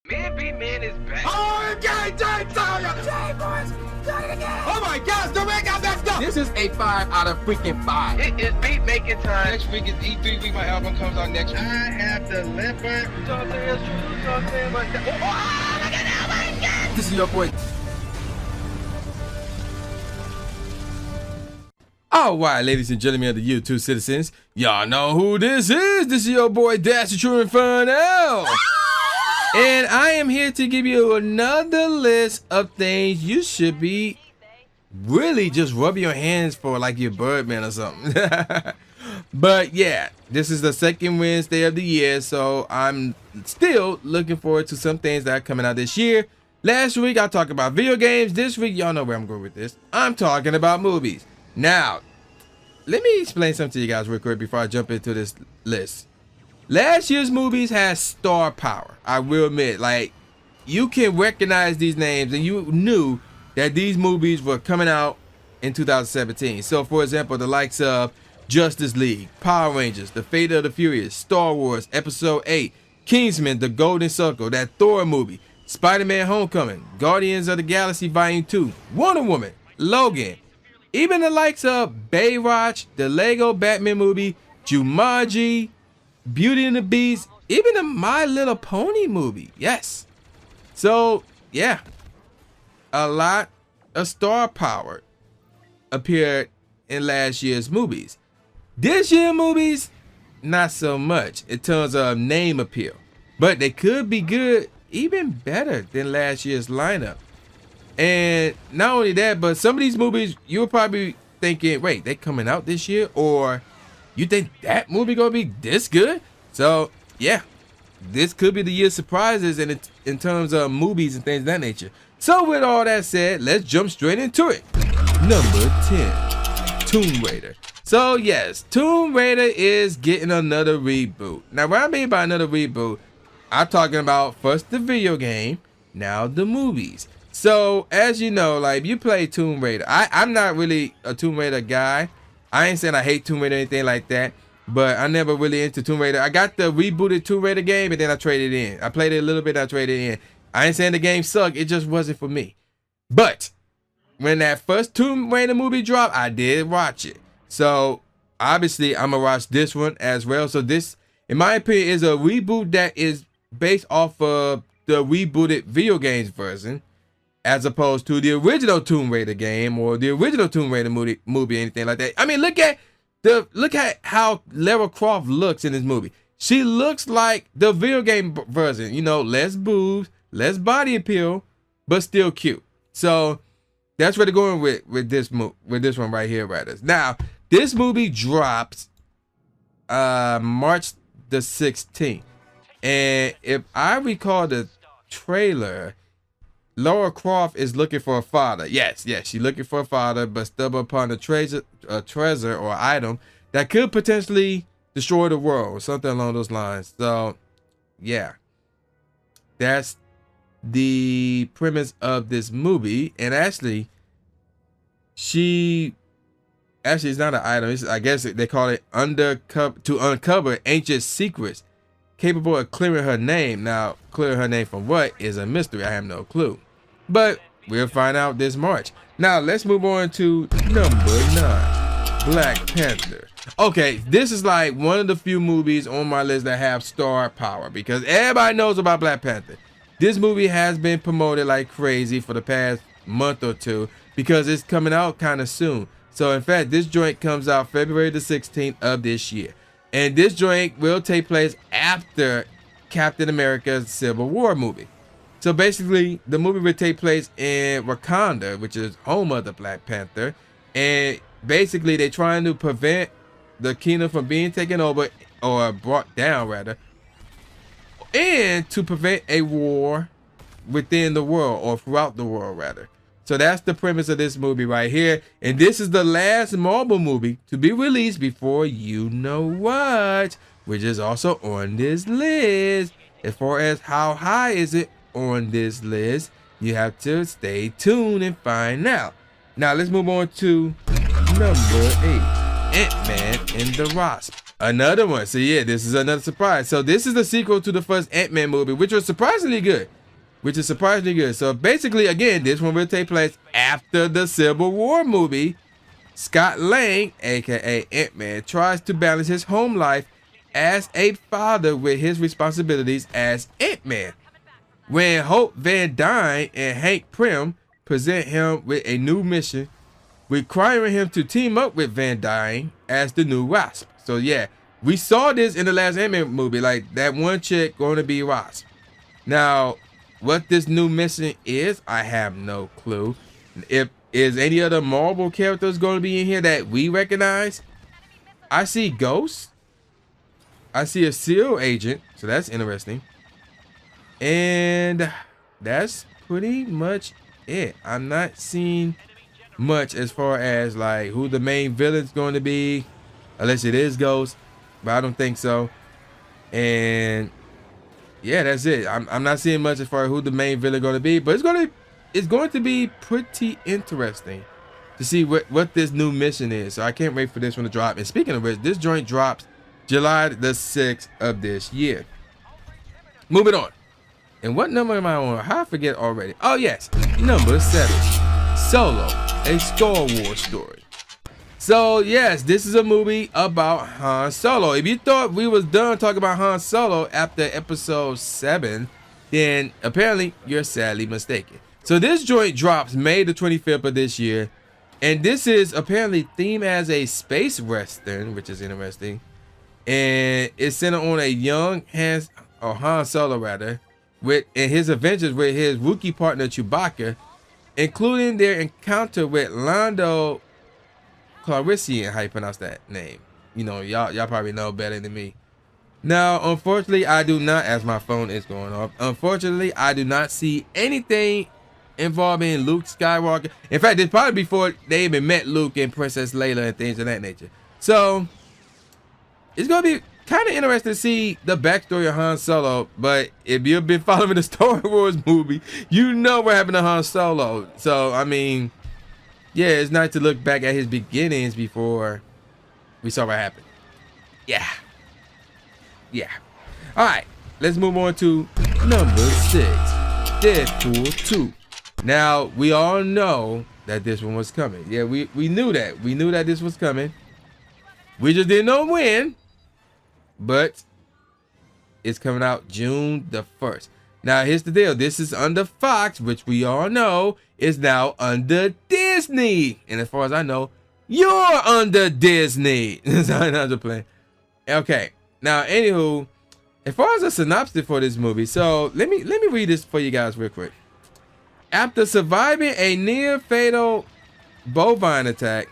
Man is back. Oh, okay, boys, do it again. Oh my gosh, the ring got messed up. This is a 5 out of freaking 5. It is beat making time. Next week is E3 week. My album comes out next week. I have delivered. You know what I'm saying? It's true. You know what I'm saying? But oh, look at that! Oh my God! This is your boy. All right, ladies and gentlemen of the YouTube citizens, y'all know who this is. This is your boy Dash the True Inferno. And I am here to give you another list of things you should be really just rubbing your hands for, like your Birdman or something. But yeah, this is the second Wednesday of the year, so I'm still looking forward to some things that are coming out this year. Last week I talked about video games. This week y'all know where I'm going with this. I'm talking about movies. Now, let me explain something to you guys real quick before I jump into this list. Last year's movies had star power. I will admit, like, you can recognize these names and you knew that these movies were coming out in 2017. So, for example, the likes of Justice League, Power Rangers, The Fate of the Furious, Star Wars Episode 8, Kingsman, The Golden Circle, that Thor movie, Spider-Man Homecoming, Guardians of the Galaxy Volume 2, Wonder Woman, Logan, even the likes of Baywatch, the Lego Batman movie, Jumanji, Beauty and the Beast, even the My Little Pony movie. Yes. So, yeah. A lot of star power appeared in last year's movies. This year's movies, not so much in terms of name appeal. But they could be good, even better than last year's lineup. And not only that, but some of these movies, you're probably thinking, wait, they coming out this year? Or you think that movie gonna be this good? So, yeah, this could be the year's surprises in terms of movies and things of that nature. So, with all that said, let's jump straight into it. Number 10, Tomb Raider. So, yes, Tomb Raider is getting another reboot. Now, what I mean by another reboot, I'm talking about first the video game, now the movies. So, as you know, like, if you play Tomb Raider, I'm not really a Tomb Raider guy. I ain't saying I hate Tomb Raider or anything like that, but I never really into Tomb Raider. I got the rebooted Tomb Raider game, and then I traded it in. I played it a little bit, I traded it in. I ain't saying the game sucked, it just wasn't for me. But, when that first Tomb Raider movie dropped, I did watch it. So, obviously, I'm going to watch this one as well. So, this, in my opinion, is a reboot that is based off of the rebooted video games version, as opposed to the original Tomb Raider game or the original Tomb Raider movie, anything like that. I mean, look at how Lara Croft looks in this movie. She looks like the video game version. You know, less boobs, less body appeal, but still cute. So that's where they're going with this one right here, rather. Now, this movie drops March the 16th, and if I recall the trailer, Lara Croft is looking for a father. Yes, she's looking for a father, but stumble upon a treasure or item that could potentially destroy the world, or something along those lines. So, yeah, that's the premise of this movie. And actually, it's not an item. I guess they call it to uncover ancient secrets, capable of clearing her name. Now, clearing her name from what is a mystery. I have no clue. But we'll find out this March. Now, let's move on to number 9, Black Panther. Okay, this is like one of the few movies on my list that have star power because everybody knows about Black Panther. This movie has been promoted like crazy for the past month or two because it's coming out kind of soon. So, in fact, this joint comes out February the 16th of this year. And this joint will take place after Captain America's Civil War movie. So basically, the movie will take place in Wakanda, which is home of the Black Panther. And basically, they're trying to prevent the kingdom from being taken over, or brought down, rather. And to prevent a war within the world, or throughout the world, rather. So that's the premise of this movie right here. And this is the last Marvel movie to be released before you know what, which is also on this list. As far as how high is it on this list, you have to stay tuned and find out. Now let's move on to number 8, Ant-Man and the Wasp. Another one. So yeah, this is another surprise. So this is the sequel to the first Ant-Man movie, which was surprisingly good. which is surprisingly good. So basically, again, this one will take place after the Civil War movie. Scott Lang, aka Ant-Man, tries to balance his home life as a father with his responsibilities as Ant-Man. When Hope Van Dyne and Hank Pym present him with a new mission, requiring him to team up with Van Dyne as the new Wasp. So yeah, we saw this in the last Ant-Man movie, like that one chick going to be Wasp. Now, what this new mission is, I have no clue. If is any other Marvel characters going to be in here that we recognize? I see Ghost. I see a SEAL agent, so that's interesting. And that's pretty much it. I'm not seeing much as far as like who the main villain's going to be, unless it is Ghost, but I don't think so. And yeah, that's it. I'm not seeing much as far as who the main villain going to be, but it's going to be pretty interesting to see what this new mission is. So I can't wait for this one to drop. And speaking of which, this joint drops July the 6th of this year. Moving on. And what number am I on? I forget already. Oh yes, number 7. Solo, a Star Wars story. So yes, this is a movie about Han Solo. If you thought we was done talking about Han Solo after episode 7, then apparently you're sadly mistaken. So this joint drops May the 25th of this year, and this is apparently themed as a space western, which is interesting. And it's centered on a young Han Solo rather, in his adventures with his Wookiee partner Chewbacca, including their encounter with Lando Calrissian. How you pronounce that name? You know, y'all probably know better than me. Now, unfortunately, I do not, as my phone is going off, unfortunately, I do not see anything involving Luke Skywalker. In fact, it's probably before they even met Luke and Princess Leia and things of that nature. So, it's going to be kind of interesting to see the backstory of Han Solo. But if you've been following the Star Wars movie, you know what happened to Han Solo. So, I mean, yeah, it's nice to look back at his beginnings before we saw what happened. Yeah. All right, let's move on to number 6, Deadpool 2. Now, we all know that this one was coming. Yeah, we knew that. We knew that this was coming. We just didn't know when. But it's coming out June the 1st. Now, here's the deal. This is under Fox, which we all know is now under Disney. And as far as I know, you're under Disney. Another plan. Okay. Now, anywho, as far as a synopsis for this movie, so let me read this for you guys real quick. After surviving a near-fatal bovine attack,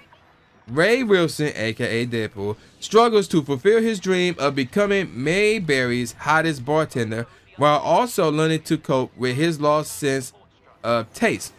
Ray Wilson, aka Deadpool, struggles to fulfill his dream of becoming Mayberry's hottest bartender while also learning to cope with his lost sense of taste.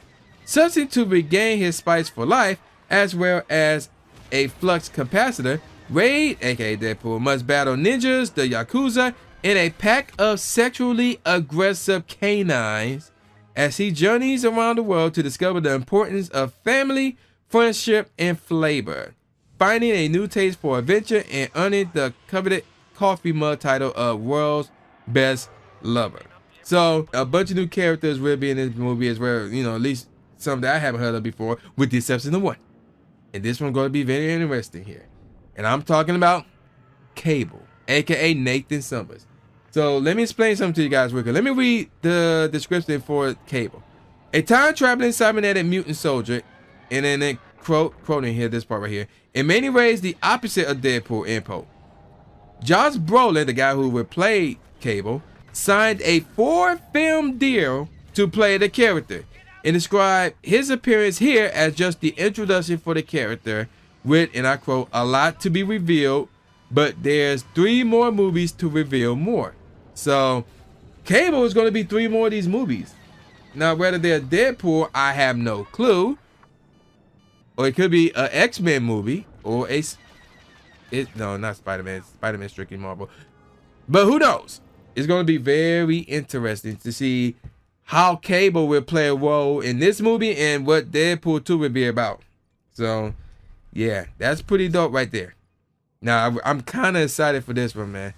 Searching to regain his spice for life, as well as a flux capacitor, Ray, aka Deadpool, must battle ninjas, the Yakuza, and a pack of sexually aggressive canines as he journeys around the world to discover the importance of family, friendship, and flavor, finding a new taste for adventure and earning the coveted coffee mug title of World's Best Lover. So a bunch of new characters will be in this movie as well, you know, at least some that I haven't heard of before, with the exception of one. And this one's going to be very interesting here. And I'm talking about Cable, aka Nathan Summers. So let me explain something to you guys real quick. Let me read the description for Cable. A time-traveling cybernetic mutant soldier, and then quoting here, this part right here, in many ways the opposite of Deadpool and Poe. Josh Brolin, the guy who would play Cable, signed a 4-film deal to play the character and described his appearance here as just the introduction for the character with, and I quote, a lot to be revealed, but there's 3 more movies to reveal more. So Cable is going to be 3 more of these movies. Now, whether they're Deadpool, I have no clue. Or it could be an XMen movie, or no, not Spider-Man. Spider-Man strictly Marvel. But who knows? It's going to be very interesting to see how Cable will play a role in this movie and what Deadpool 2 will be about. So, yeah, that's pretty dope right there. Now, I'm kind of excited for this one, man.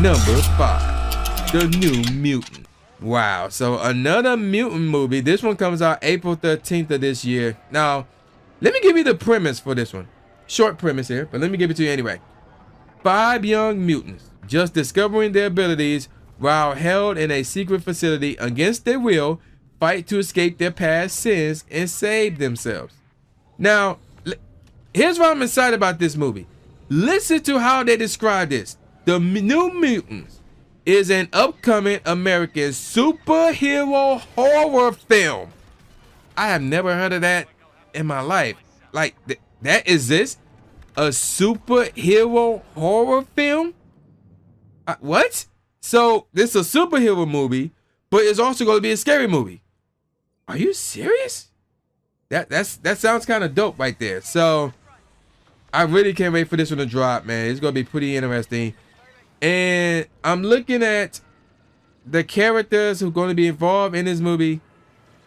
Number 5, The New Mutant. Wow. So another mutant movie. This one comes out April 13th of this year. Now, let me give you the premise for this one. Short premise here, but let me give it to you anyway. 5 young mutants, just discovering their abilities while held in a secret facility against their will, fight to escape their past sins and save themselves. Now, here's why I'm excited about this movie. Listen to how they describe this. The New Mutants is an upcoming American superhero horror film. I have never heard of that in my life. Like, that exists? A superhero horror film? What? So this is a superhero movie, but it's also going to be a scary movie. Are you serious? That sounds kind of dope right there. So I really can't wait for this one to drop, man. It's going to be pretty interesting. And I'm looking at the characters who are going to be involved in this movie,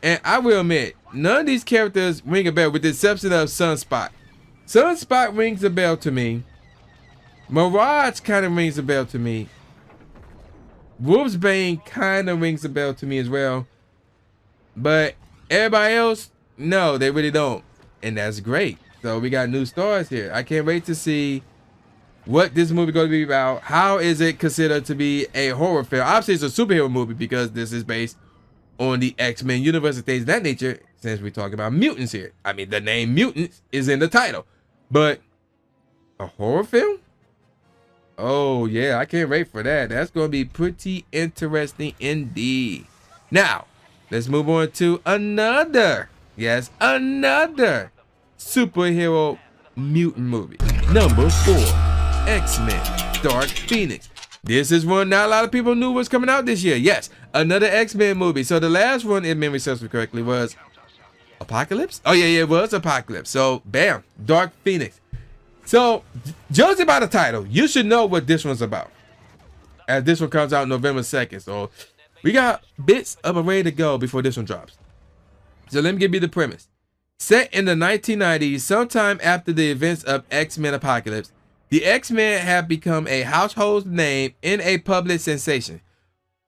and I will admit, none of these characters ring a bell, with the exception of Sunspot. Sunspot rings a bell to me. Mirage kind of rings a bell to me. Wolfsbane kind of rings a bell to me as well. But everybody else, no, they really don't. And that's great. So we got new stars here. I can't wait to see what this movie going to be about. How is it considered to be a horror film? Obviously, it's a superhero movie because this is based on the X-Men universe and things of that nature, since we're talking about mutants here. I mean, the name Mutants is in the title. But a horror film? Oh, yeah, I can't wait for that. That's going to be pretty interesting indeed. Now, let's move on to another superhero mutant movie. Number 4, X-Men Dark Phoenix. This is one not a lot of people knew was coming out this year. Yes, another X-Men movie. So the last one, if memory serves me correctly, was Apocalypse? Oh, yeah, it was Apocalypse. So, bam, Dark Phoenix. So, judging by the title, you should know what this one's about. As this one comes out November 2nd. So, we got bits of a ready to go before this one drops. So, let me give you the premise. Set in the 1990s, sometime after the events of X-Men Apocalypse, the X-Men have become a household name and a public sensation.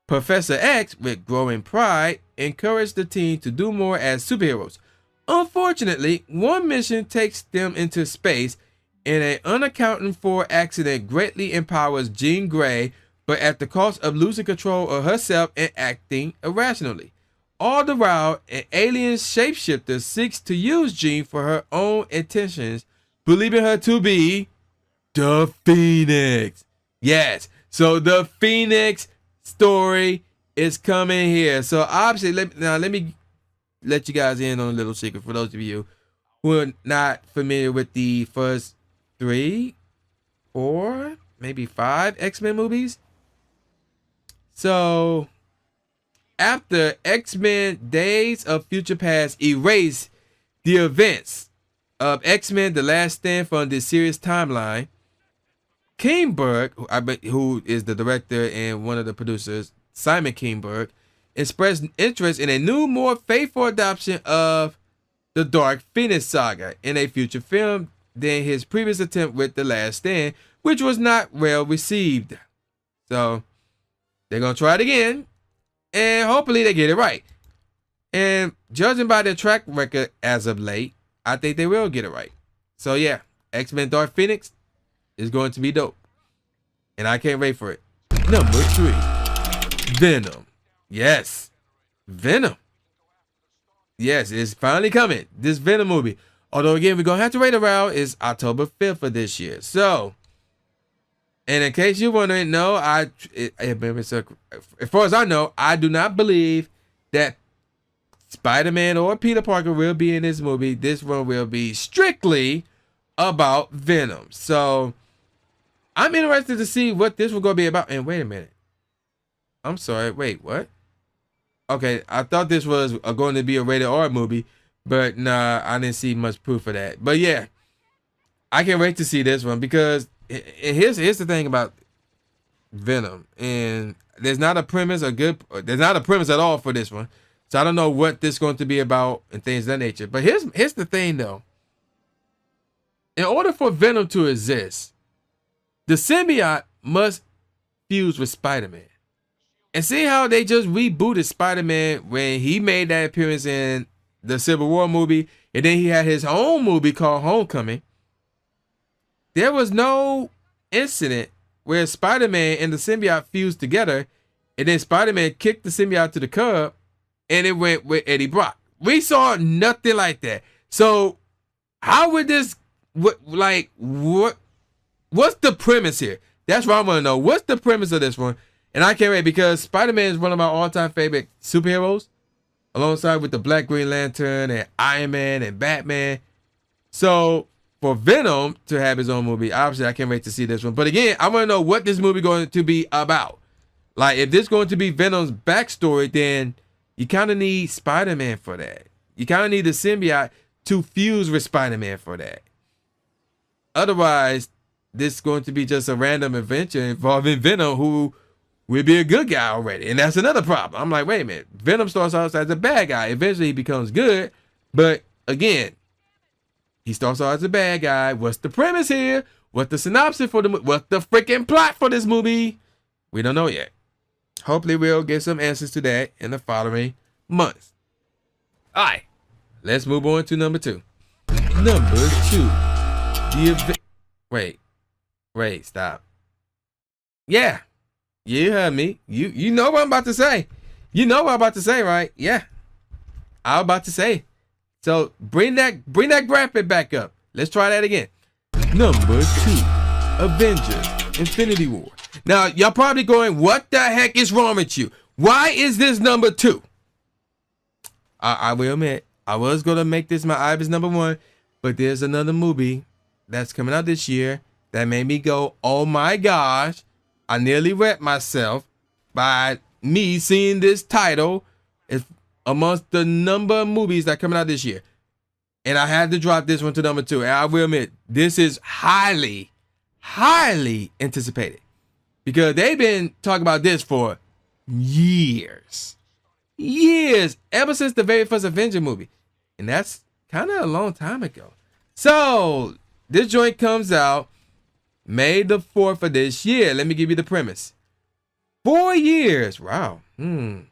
Professor X, with growing pride, encouraged the team to do more as superheroes. Unfortunately, one mission takes them into space, and an unaccounted for accident greatly empowers Jean Grey, but at the cost of losing control of herself and acting irrationally. All the while, an alien shapeshifter seeks to use Jean for her own intentions, believing her to be the Phoenix. Yes, so the Phoenix story is coming here. So obviously, let me let you guys in on a little secret for those of you who are not familiar with the first 3, 4, maybe 5 X-Men movies. So after X-Men Days of Future Past erased the events of X-Men The Last Stand from the series timeline, Kinberg, who is the director and one of the producers, Simon Kinberg, expressed interest in a new, more faithful adoption of the Dark Phoenix saga in a future film than his previous attempt with The Last Stand, which was not well received. So they're going to try it again, and hopefully they get it right. And judging by their track record as of late, I think they will get it right. So yeah, X-Men Dark Phoenix is going to be dope, and I can't wait for it. Number 3, Venom. Yes, Venom. Yes, it's finally coming. This Venom movie. Although again, we're gonna have to wait around. It's October 5th of this year. So, and in case you're wondering, no, as far as I know, I do not believe that Spider-Man or Peter Parker will be in this movie. This one will be strictly about Venom. So I'm interested to see what this will go be about. And wait a minute. I'm sorry. Wait, what? Okay, I thought this was going to be a rated R movie, but nah, I didn't see much proof of that. But yeah, I can't wait to see this one because here's the thing about Venom, and there's not a premise at all for this one. So I don't know what this is going to be about and things of that nature. But here's the thing though. In order for Venom to exist, the symbiote must fuse with Spider-Man. And see how they just rebooted Spider-Man when he made that appearance in the Civil War movie, and then he had his own movie called Homecoming. There was no incident where Spider-Man and the symbiote fused together, and then Spider-Man kicked the symbiote to the curb, and it went with Eddie Brock. We saw nothing like that. So how would this, what's the premise here? That's what I want to know. What's the premise of this one? And I can't wait, because Spider-Man is one of my all-time favorite superheroes, alongside with the Black Green Lantern and Iron Man and Batman. So for Venom to have his own movie, obviously I can't wait to see this one. But again, I want to know what this movie going to be about. Like, if this is going to be Venom's backstory, then you kind of need Spider-Man for that. You kind of need the symbiote to fuse with Spider-Man for that. Otherwise, this is going to be just a random adventure involving Venom, who will be a good guy already. And that's another problem. I'm like, wait a minute. Venom starts out as a bad guy. Eventually he becomes good. But again, he starts out as a bad guy. What's the premise here? What's the synopsis for the movie? What's the freaking plot for this movie? We don't know yet. Hopefully we'll get some answers to that in the following months. All right. Let's move on to number 2. Number 2. Wait, stop. Yeah. You heard me. You know what I'm about to say. You know what I'm about to say, right? Yeah. I'm about to say. So bring that graphic back up. Let's try that again. Number 2. Avengers Infinity War. Now, y'all probably going, what the heck is wrong with you? Why is this number 2? I will admit, I was going to make this my Ivy's number 1, but there's another movie that's coming out this year that made me go, oh my gosh. I nearly wet myself by me seeing this title. It's amongst the number of movies that are coming out this year. And I had to drop this one to number 2. And I will admit, this is highly, highly anticipated. Because they've been talking about this for years. Years. Ever since the very first Avenger movie. And that's kind of a long time ago. So, this joint comes out May the 4th of this year. Let me give you the premise. 4 years. Wow. And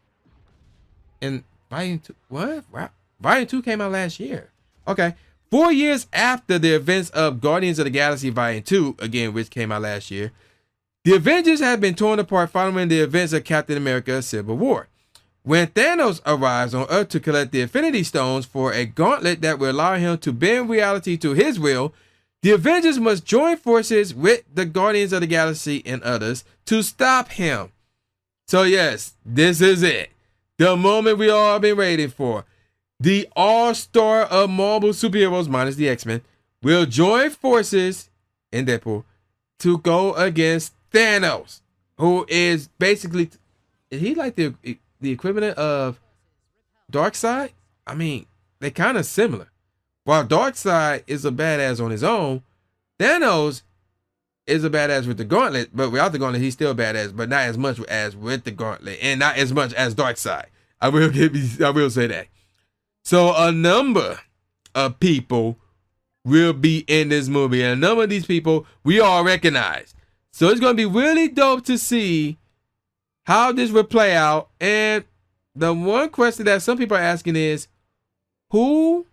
Volume 2. What? Wow. Volume 2 came out last year. Okay. 4 years after the events of Guardians of the Galaxy Volume 2, again, which came out last year, the Avengers have been torn apart following the events of Captain America Civil War. When Thanos arrives on Earth to collect the Infinity Stones for a gauntlet that will allow him to bend reality to his will, the Avengers must join forces with the Guardians of the Galaxy and others to stop him. So yes, this is it. The moment we all been waiting for. The all-star of Marvel superheroes, minus the X-Men, will join forces in Deadpool to go against Thanos, who is basically, is he like the equivalent of Darkseid? I mean, they're kind of similar. While Darkseid is a badass on his own, Thanos is a badass with the gauntlet, but without the gauntlet, he's still a badass, but not as much as with the gauntlet, and not as much as Darkseid. I will say that. So a number of people will be in this movie, and a number of these people we all recognize. So it's going to be really dope to see how this will play out. And the one question that some people are asking is, who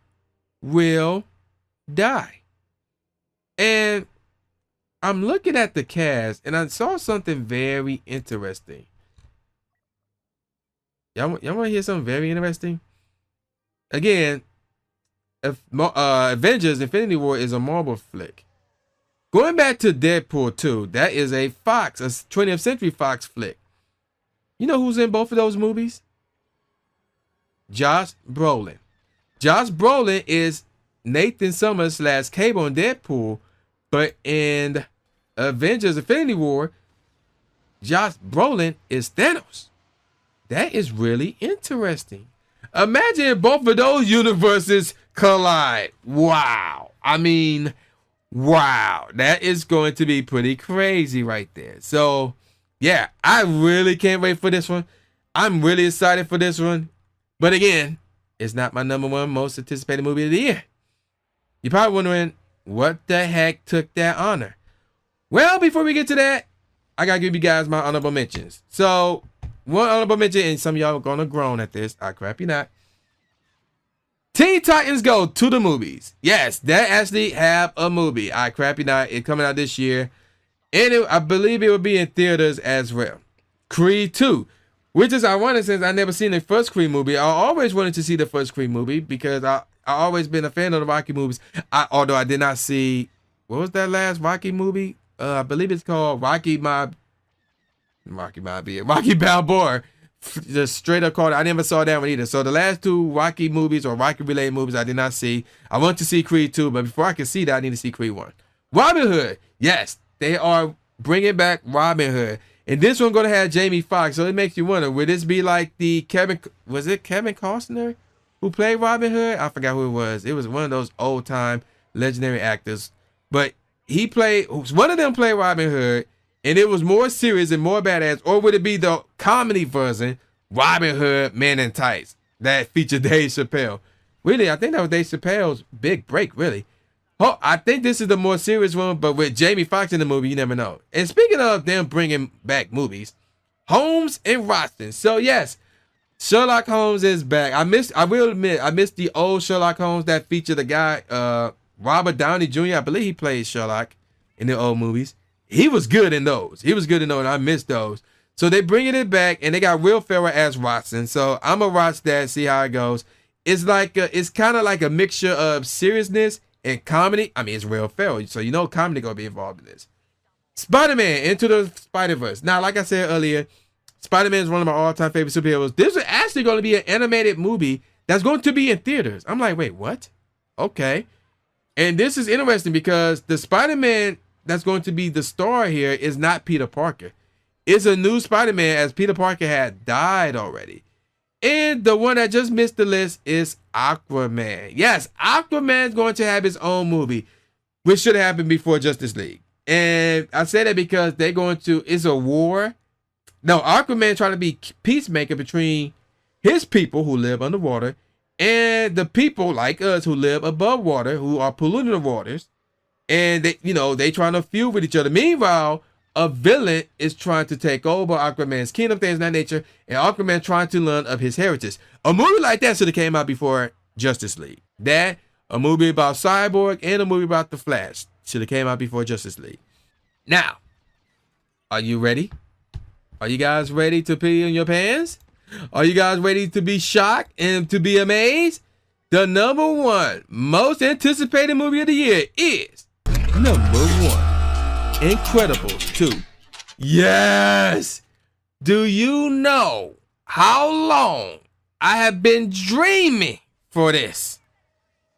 will die? And I'm looking at the cast, and I saw something very interesting. Y'all want to hear something very interesting? Again, Avengers Infinity War is a Marvel flick. Going back to Deadpool 2, that is a Fox, a 20th Century Fox flick. You know who's in both of those movies? Josh Brolin. Josh Brolin is Nathan Summers / Cable in Deadpool, but in Avengers Infinity War, Josh Brolin is Thanos. That is really interesting. Imagine if both of those universes collide. Wow. I mean, wow. That is going to be pretty crazy right there. So, yeah, I really can't wait for this one. I'm really excited for this one. But again, it's not my number 1 most anticipated movie of the year. You're probably wondering, what the heck took that honor? Well, before we get to that, I got to give you guys my honorable mentions. So, one honorable mention, and some of y'all are gonna groan at this. I crap you not. Teen Titans Go to the movies. Yes, they actually have a movie. I crap you not. It's coming out this year. And I believe it will be in theaters as well. Creed 2, which is ironic since I never seen the first Creed movie. I always wanted to see the first Creed movie because I always been a fan of the Rocky movies. Although I did not see, what was that last Rocky movie? I believe it's called Rocky Balboa. Just straight up called. I never saw that one either. So the last two Rocky movies or Rocky related movies I did not see. I want to see Creed 2, but before I can see that, I need to see Creed 1. Robin Hood, yes, they are bringing back Robin Hood, and this one gonna have Jamie Foxx. So it makes you wonder, would this be like the Kevin Costner who played Robin Hood? I forgot who it was. It was one of those old time legendary actors, but he played. One of them played Robin Hood. And it was more serious and more badass, or would it be the comedy version, Robin Hood, Men in Tights, that featured Dave Chappelle? Really, I think that was Dave Chappelle's big break, really. Oh, I think this is the more serious one, but with Jamie Foxx in the movie, you never know. And speaking of them bringing back movies, Holmes and Watson. So yes, Sherlock Holmes is back. I will admit, I missed the old Sherlock Holmes that featured the guy, Robert Downey Jr. I believe he played Sherlock in the old movies. He was good in those. And I missed those. So they bringing it back, and they got Will Ferrell as Watson. So I'm gonna watch that, see how it goes. It's like it's kind of like a mixture of seriousness and comedy. I mean, it's Will Ferrell, so you know comedy gonna be involved in this. Spider-Man Into the Spider-Verse. Now, like I said earlier, Spider-Man is one of my all-time favorite superheroes. This is actually going to be an animated movie that's going to be in theaters. I'm like, wait, what? Okay. And this is interesting because the Spider-Man that's going to be the star here is not Peter Parker. It's a new Spider-Man, as Peter Parker had died already. And the one that just missed the list is Aquaman. Yes, Aquaman's going to have his own movie, which should have happened before Justice League. And I say that because they're going to, it's a war. No, Aquaman trying to be peacemaker between his people who live underwater and the people like us who live above water, who are polluting the waters. And they trying to feud with each other. Meanwhile, a villain is trying to take over Aquaman's kingdom, things of that nature, and Aquaman trying to learn of his heritage. A movie like that should have came out before Justice League. That, a movie about Cyborg, and a movie about The Flash should have came out before Justice League. Now, are you ready? Are you guys ready to pee in your pants? Are you guys ready to be shocked and to be amazed? The number one most anticipated movie of the year is number 1, Incredibles 2. Yes! Do you know how long I have been dreaming for this?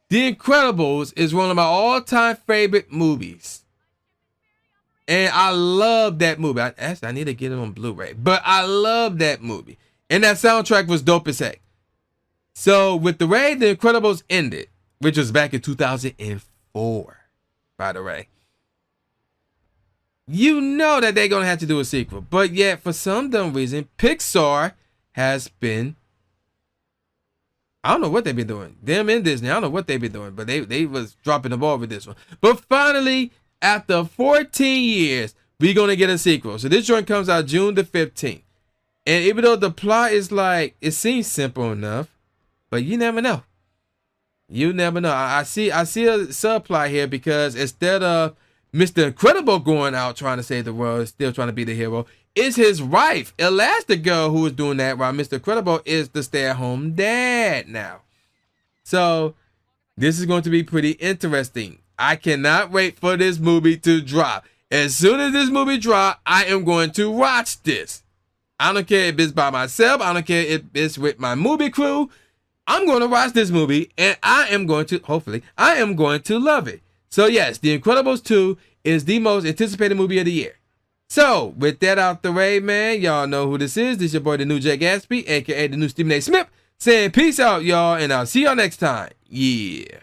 The Incredibles is one of my all-time favorite movies. And I love that movie. I need to get it on Blu-ray. But I love that movie. And that soundtrack was dope as heck. So with the way The Incredibles ended, which was back in 2004, by the way, you know that they're going to have to do a sequel. But yet, for some dumb reason, Pixar has been, I don't know what they've been doing. Them and Disney, I don't know what they've been doing. But they was dropping the ball with this one. But finally, after 14 years, we're going to get a sequel. So this joint comes out June the 15th. And even though the plot is like, it seems simple enough, but you never know. You never know. I see a subplot here because instead of Mr. Incredible going out trying to save the world, still trying to be the hero, it's his wife, Elastigirl, who is doing that, while Mr. Incredible is the stay-at-home dad now. So this is going to be pretty interesting. I cannot wait for this movie to drop. As soon as this movie drops, I am going to watch this. I don't care if it's by myself. I don't care if it's with my movie crew. I'm going to watch this movie, and I am going to love it. So yes, The Incredibles 2 is the most anticipated movie of the year. So with that out the way, man, y'all know who this is. This is your boy, the new Jay Gatsby, aka the new Stephen A. Smith, saying peace out, y'all, and I'll see y'all next time. Yeah.